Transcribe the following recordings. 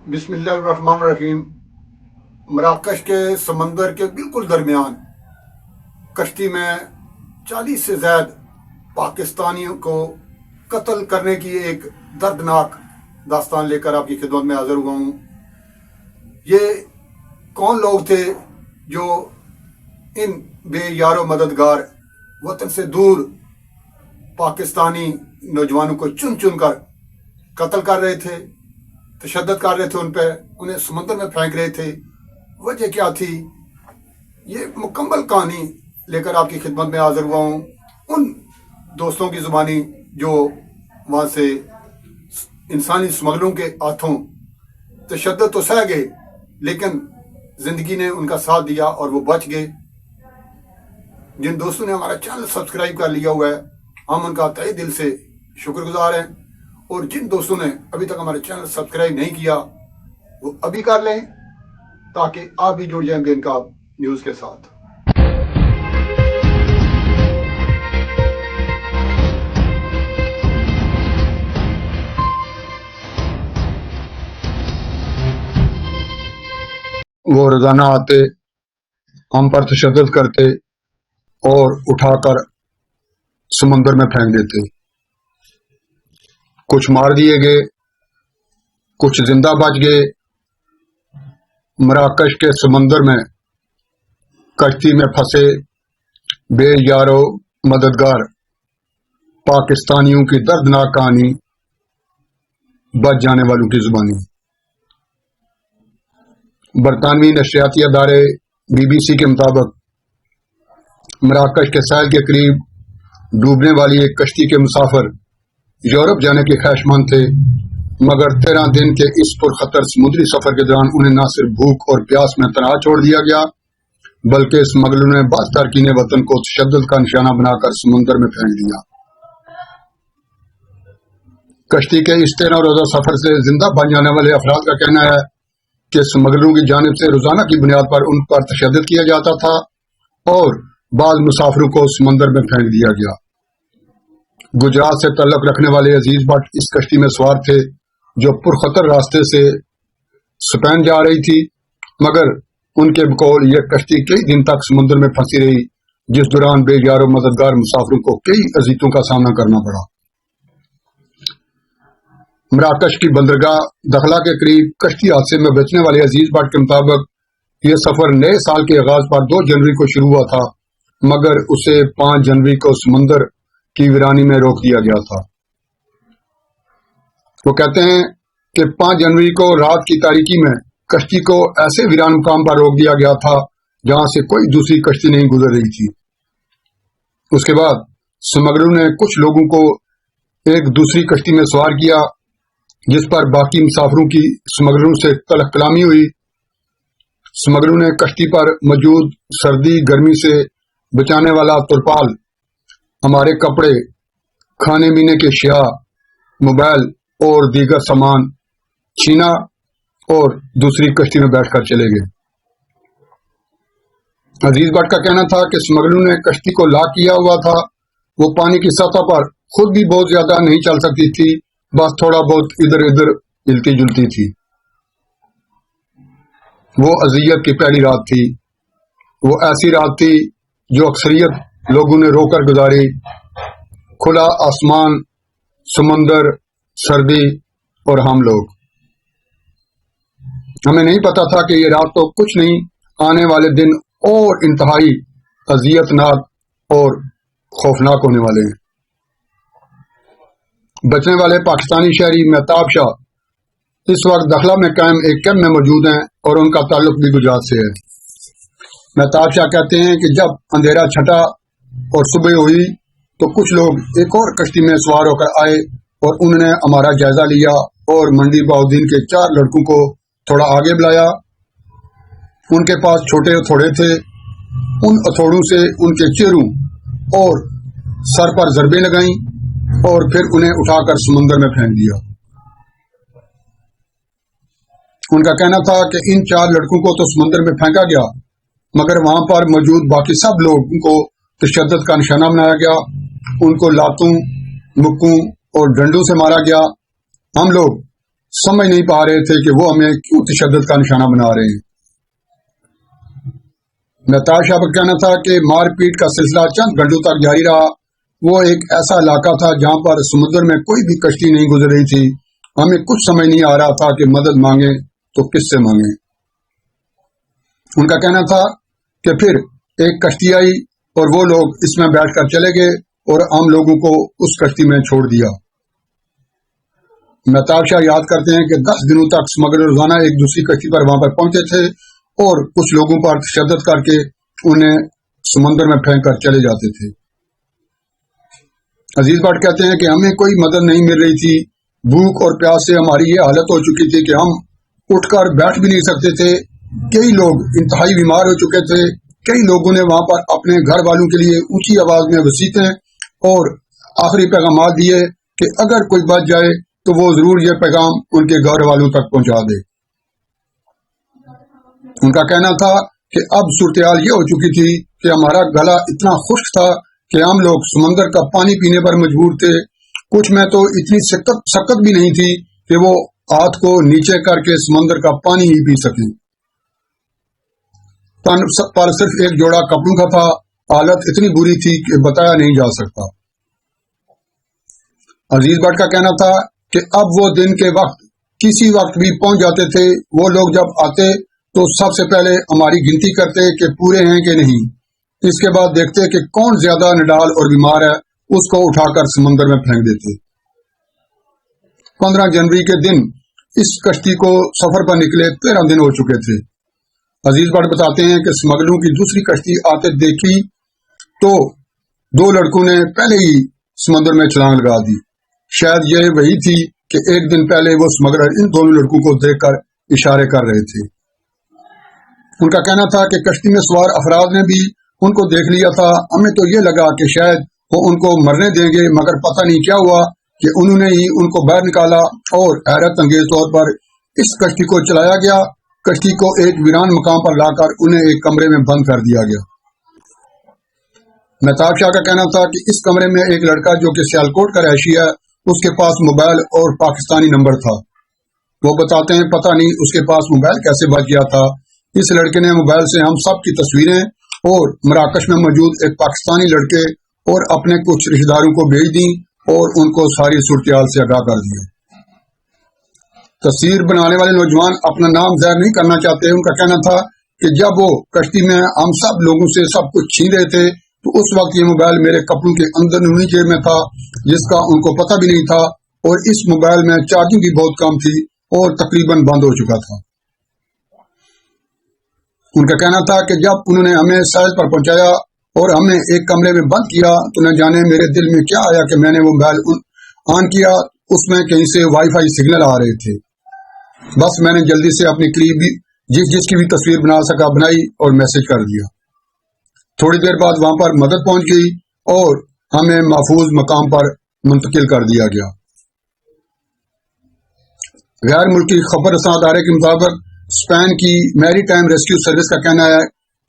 बिस्मिल्लाहिर्रहमानिर्रहीम। मराकश के समंदर के बिल्कुल दरमियान कश्ती में 40 से ज़्यादा पाकिस्तानियों को कत्ल करने की एक दर्दनाक दास्तान लेकर आपकी खिदमत में हाजिर हुआ हूँ। ये कौन लोग थे जो इन बेयारो मददगार वतन से दूर पाकिस्तानी नौजवानों को चुन चुन कर कत्ल कर रहे थे, तशद्दुद कर रहे थे, उन पर उन्हें समंदर में फेंक रहे थे। वजह क्या थी, ये मुकम्मल कहानी लेकर आपकी खिदमत में हाजिर हुआ हूँ उन दोस्तों की ज़ुबानी जो वहाँ से इंसानी स्मगलरों के हाथों तशद्दुद तो सह गए, लेकिन ज़िंदगी ने उनका साथ दिया और वो बच गए। जिन दोस्तों ने हमारा चैनल सब्सक्राइब कर लिया हुआ है, हम उनका तहे दिल से शुक्रगुजार हैं, और जिन दोस्तों ने अभी तक हमारे चैनल सब्सक्राइब नहीं किया वो अभी कर लें ताकि आप भी जुड़ जाएंगे इनका न्यूज़ के साथ। वो रोजाना आते, हम पर तशद्दुद करते और उठाकर समंदर में फेंक देते। कुछ मार दिए गए, कुछ जिंदा बच गए। मराकश के समंदर में कश्ती में फंसे बेयारो मददगार पाकिस्तानियों की दर्दनाक कहानी बच जाने वालों की जुबानी। बरतानवी नशरियाती अदारे BBC के मुताबिक मराकश के साहिल के करीब डूबने वाली एक कश्ती के मुसाफिर यूरोप जाने के ख्वाहिशमंद थे, मगर 13 दिन के इस पुरखतर समुद्री सफर के दौरान उन्हें न सिर्फ भूख और प्यास में तनहा छोड़ दिया गया, बल्कि स्मगलरों ने बाद तारकीन वतन को तशद्दुद का निशाना बनाकर समुद्र में फेंक दिया। कश्ती के इस 13 रोजा सफर से जिंदा बन जाने वाले अफराद का कहना है कि स्मगलरों की जानिब से रोजाना की बुनियाद पर उन पर तशद्दुद किया जाता था और बाद मुसाफिरों को समंदर में फेंक दिया गया। गुजरात से तल्लुक रखने वाले अजीज भट्ट इस कश्ती में सवार थे जो पुरखतर रास्ते से स्पेन जा रही थी, मगर उनके बकौल यह कश्ती कई दिन तक समुद्र में फंसी रही, जिस दौरान बेयारो मददगार मुसाफिरों को कई अजीतों का सामना करना पड़ा। मराकश की बंदरगाह दखला के करीब कश्ती हादसे में बचने वाले अजीज भट्ट के मुताबिक यह सफर नए साल के आगाज पर 2 जनवरी को शुरू हुआ था, मगर उसे 5 जनवरी को समुद्र की वीरानी में रोक दिया गया था। वो कहते हैं कि 5 जनवरी को रात की तारीकी में कश्ती को ऐसे वीरान मुकाम पर रोक दिया गया था जहां से कोई दूसरी कश्ती नहीं गुजर रही थी। उसके बाद स्मगलरों ने कुछ लोगों को एक दूसरी कश्ती में सवार किया, जिस पर बाकी मुसाफिरों की स्मगलरों से तलख कलामी हुई। स्मगलरों ने कश्ती पर मौजूद सर्दी गर्मी से बचाने वाला तुरपाल, हमारे कपड़े, खाने पीने के अशिया, मोबाइल और दीगर सामान छीना और दूसरी कश्ती में बैठकर चले गए। अजीज भट्ट का कहना था कि स्मगलरों ने कश्ती को लॉक किया हुआ था। वो पानी की सतह पर खुद भी बहुत ज्यादा नहीं चल सकती थी, बस थोड़ा बहुत इधर उधर हिलती जुलती थी। वो अजियत की पहली रात थी। वो ऐसी रात थी जो अक्सरियत लोगों ने रोकर गुजारी। खुला आसमान, समंदर, सर्दी और हम लोग। हमें नहीं पता था कि ये रात तो कुछ नहीं, आने वाले दिन और इंतहाई अजियतनाक और खौफनाक होने वाले हैं। बचने वाले पाकिस्तानी शहरी मेहताब शाह इस वक्त दखला में कायम एक कैंप में मौजूद हैं और उनका ताल्लुक भी गुजरात से है। मेहताब शाह कहते हैं कि जब अंधेरा छटा और सुबह हुई तो कुछ लोग एक और कश्ती में सवार होकर आए और उन्होंने हमारा जायजा लिया और मंडी बाउद्दीन के 4 लड़कों को थोड़ा आगे बुलाया। उनके पास छोटे हथौड़े थे। उन हथौड़ों से उनके चेहरों और सर पर जरबें लगाई और फिर उन्हें उठाकर समुद्र में फेंक दिया। उनका कहना था कि इन 4 लड़कों को तो समुद्र में फेंका गया, मगर वहां पर मौजूद बाकी सब लोगों को तशद्दुद का निशाना बनाया गया। उनको लातों, मुक्कों और डंडों से मारा गया। हम लोग समझ नहीं पा रहे थे कि वो हमें क्यों तशद्दुद का निशाना बना रहे हैं। नताशा का कहना था कि मारपीट का सिलसिला चंद घंटों तक जारी रहा। वो एक ऐसा इलाका था जहां पर समुद्र में कोई भी कश्ती नहीं गुजर रही थी। हमें कुछ समझ नहीं आ रहा था कि मदद मांगे तो किससे मांगे। उनका कहना था कि फिर एक कश्ती आई और वो लोग इसमें बैठकर चले गए और हम लोगों को उस कश्ती में छोड़ दिया। नताशा याद करते हैं कि 10 दिनों तक स्मगलर रोजाना एक दूसरी कश्ती पर वहां पर पहुंचे थे और कुछ लोगों पर तशद्दुद करके उन्हें समंदर में फेंक कर चले जाते थे। अजीज भट्ट कहते हैं कि हमें कोई मदद नहीं मिल रही थी। भूख और प्यास से हमारी ये हालत हो चुकी थी कि हम उठकर बैठ भी नहीं सकते थे। कई लोग इंतहाई बीमार हो चुके थे। कई लोगों ने वहां पर अपने घर वालों के लिए ऊंची आवाज में वसीयतें और आखिरी पैगाम दिए कि अगर कोई बच जाए तो वो जरूर ये पैगाम उनके घर वालों तक पहुंचा दे। उनका कहना था कि अब सूरत हाल ये हो चुकी थी कि हमारा गला इतना खुश्क था कि हम लोग समंदर का पानी पीने पर मजबूर थे। कुछ में तो इतनी सकत भी नहीं थी कि वो हाथ को नीचे करके समंदर का पानी ही पी सकें। तन पर सिर्फ एक जोड़ा कपड़ों का था। हालत इतनी बुरी थी कि बताया नहीं जा सकता। अजीज भट्ट का कहना था कि अब वो दिन के वक्त किसी वक्त भी पहुंच जाते थे। वो लोग जब आते तो सबसे पहले हमारी गिनती करते कि पूरे हैं कि नहीं। इसके बाद देखते कि कौन ज्यादा निडाल और बीमार है, उसको उठाकर समंदर में फेंक देते। 15 जनवरी के दिन इस कश्ती को सफर पर निकले 13 दिन हो चुके थे। अजीज भट्ट बताते हैं कि स्मगलरों की दूसरी कश्ती आते देखी तो 2 लड़कों ने पहले ही समंदर में छलांग लगा दी। शायद यह वही थी कि एक दिन पहले वो स्मगलर इन दोनों लड़कों को देखकर इशारे कर रहे थे। उनका कहना था कि कश्ती में सवार अफराद ने भी उनको देख लिया था। हमें तो ये लगा कि शायद वो उनको मरने देंगे, मगर पता नहीं क्या हुआ कि उन्होंने ही उनको बाहर निकाला और हैरत अंगेज तौर पर इस कश्ती को चलाया गया। कश्ती को एक वीरान मकाम पर लाकर उन्हें एक कमरे में बंद कर दिया गया। मेहताब शाह का कहना था कि इस कमरे में एक लड़का जो कि सियालकोट का रहायशी है, उसके पास मोबाइल और पाकिस्तानी नंबर था। वो बताते हैं पता नहीं उसके पास मोबाइल कैसे बच गया था। इस लड़के ने मोबाइल से हम सब की तस्वीरें और मराकश में मौजूद एक पाकिस्तानी लड़के और अपने कुछ रिश्तेदारों को भेज दी और उनको सारी सूरत से आगाह कर दिया। तस्वीर बनाने वाले नौजवान अपना नाम जाहिर नहीं करना चाहते। उनका कहना था कि जब वो कश्ती में हम सब लोगों से सब कुछ छीन रहे थे तो उस वक्त ये मोबाइल मेरे कपड़ों के अंदरूनी जेब में था, जिसका उनको पता भी नहीं था, और इस मोबाइल में चार्जिंग भी बहुत कम थी और तकरीबन बंद हो चुका था। उनका कहना था कि जब उन्होंने हमें साहिल पर पहुंचाया और हमें एक कमरे में बंद किया तो न जाने मेरे दिल में क्या आया कि मैंने वो मोबाइल ऑन किया। उसमें कहीं से वाईफाई सिग्नल आ रहे थे। बस मैंने जल्दी से अपनी क्लिप भी जिसकी भी तस्वीर बना सका बनाई और मैसेज कर दिया। थोड़ी देर बाद वहां पर मदद पहुंच गई और हमें महफूज मकाम पर मुंतकिल कर दिया गया। गैर मुल्की खबर रसां अदारे के मुताबिक स्पेन की मैरी टाइम रेस्क्यू सर्विस का कहना है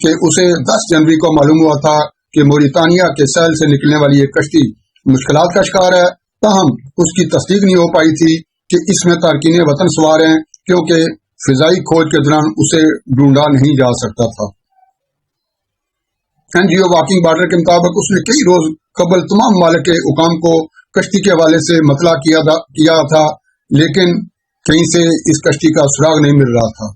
कि उसे 10 जनवरी को मालूम हुआ था कि मोरितानिया के साहिल से निकलने वाली एक कश्ती मुश्किलात का शिकार है। ताहम उसकी तस्दीक नहीं हो पाई थी कि इसमें तारकीन वतन सवार हैं, क्योंकि फिजाई खोज के दौरान उसे ढूंढा नहीं जा सकता था। NGO वॉकिंग बॉर्डर के मुताबिक उसने कई रोज कबल तमाम मालिक के हुकाम को कश्ती के हवाले से मतला किया था, लेकिन कहीं से इस कश्ती का सुराग नहीं मिल रहा था।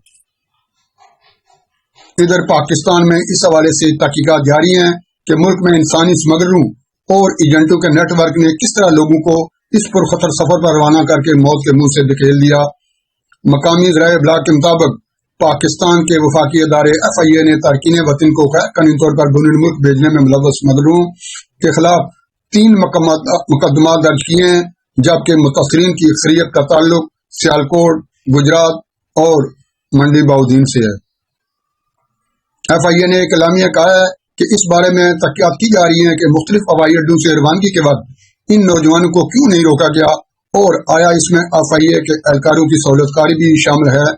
इधर पाकिस्तान में इस हवाले से तहकीकात जारी हैं कि मुल्क में इंसानी स्मगलरों और एजेंटों के नेटवर्क ने किस तरह लोगों को इस पुरखतर सफर पर रवाना करके मौत के मुंह से धकेल दिया। मकामी ज़राए इब्लाग के मुताबिक पाकिस्तान के वफाकी अदारे FIA ने तारकीन वतन को गैर कानूनी तौर पर बैरून मुल्क भेजने में मुलव्वस स्मगलरों के खिलाफ 3 मुकदमा दर्ज किए हैं, जबकि मुतासरीन की अक्सरियत का ताल्लुक सियालकोट, गुजरात और मंडी बाउदीन से है। FIA ने एक एलामिया कहा है कि इस बारे में तहकीकात की जा रही है कि मुख्तलिफ हवाई अड्डों से रवानगी के वक्त इन नौजवानों को क्यों नहीं रोका गया और आया इसमें FIA के एहलकारों की सहूलतकारी भी शामिल है।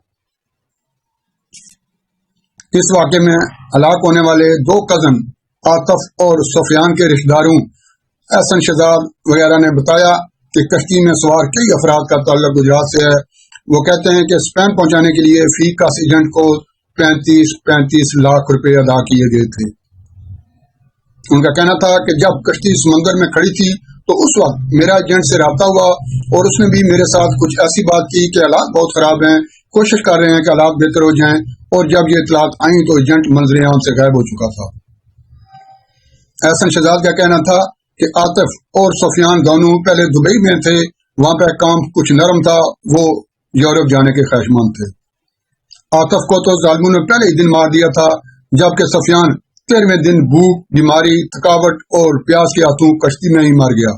इस वाक़े में हलाक होने वाले 2 कजन आतफ और सुफियान के रिश्तेदारों एहसन शहजाद वगैरह ने बताया कि कश्ती में सवार कई अफराद का ताल्लुक गुजरात से है وہ کہتے ہیں کہ اسپین پہنچانے کے لیے فی کس ایجنٹ کو 35 لاکھ روپے ادا کیے گئے تھے۔ ان کا کہنا تھا کہ جب کشتی سمندر میں کھڑی تھی تو اس وقت میرا ایجنٹ سے رابطہ ہوا اور اس نے بھی میرے ساتھ کچھ ایسی بات کی کہ حالات بہت خراب ہیں، کوشش کر رہے ہیں کہ حالات بہتر ہو جائیں، اور جب یہ اطلاعات آئیں تو ایجنٹ منظر عام سے غائب ہو چکا تھا۔ احسن شہزاد کا کہنا تھا کہ عاطف اور سفیان دونوں پہلے دبئی میں تھے، وہاں پہ کام کچھ نرم تھا، وہ یورپ جانے کے خواہشمند تھے۔ عاطف کو تو ظالموں نے پہلے ہی دن مار دیا تھا، جبکہ سفیان 13ویں دن بھوک، بیماری، تھکاوٹ اور پیاس کے ہاتھوں کشتی میں ہی مر گیا۔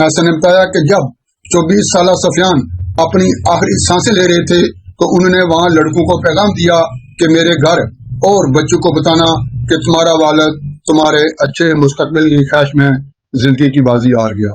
احسن نے بتایا کہ جب 24 سالہ سفیان اپنی آخری سانسیں لے رہے تھے تو انہوں نے وہاں لڑکوں کو پیغام دیا کہ میرے گھر اور بچوں کو بتانا کہ تمہارا والد تمہارے اچھے مستقبل کی خواہش میں زندگی کی بازی ہار گیا۔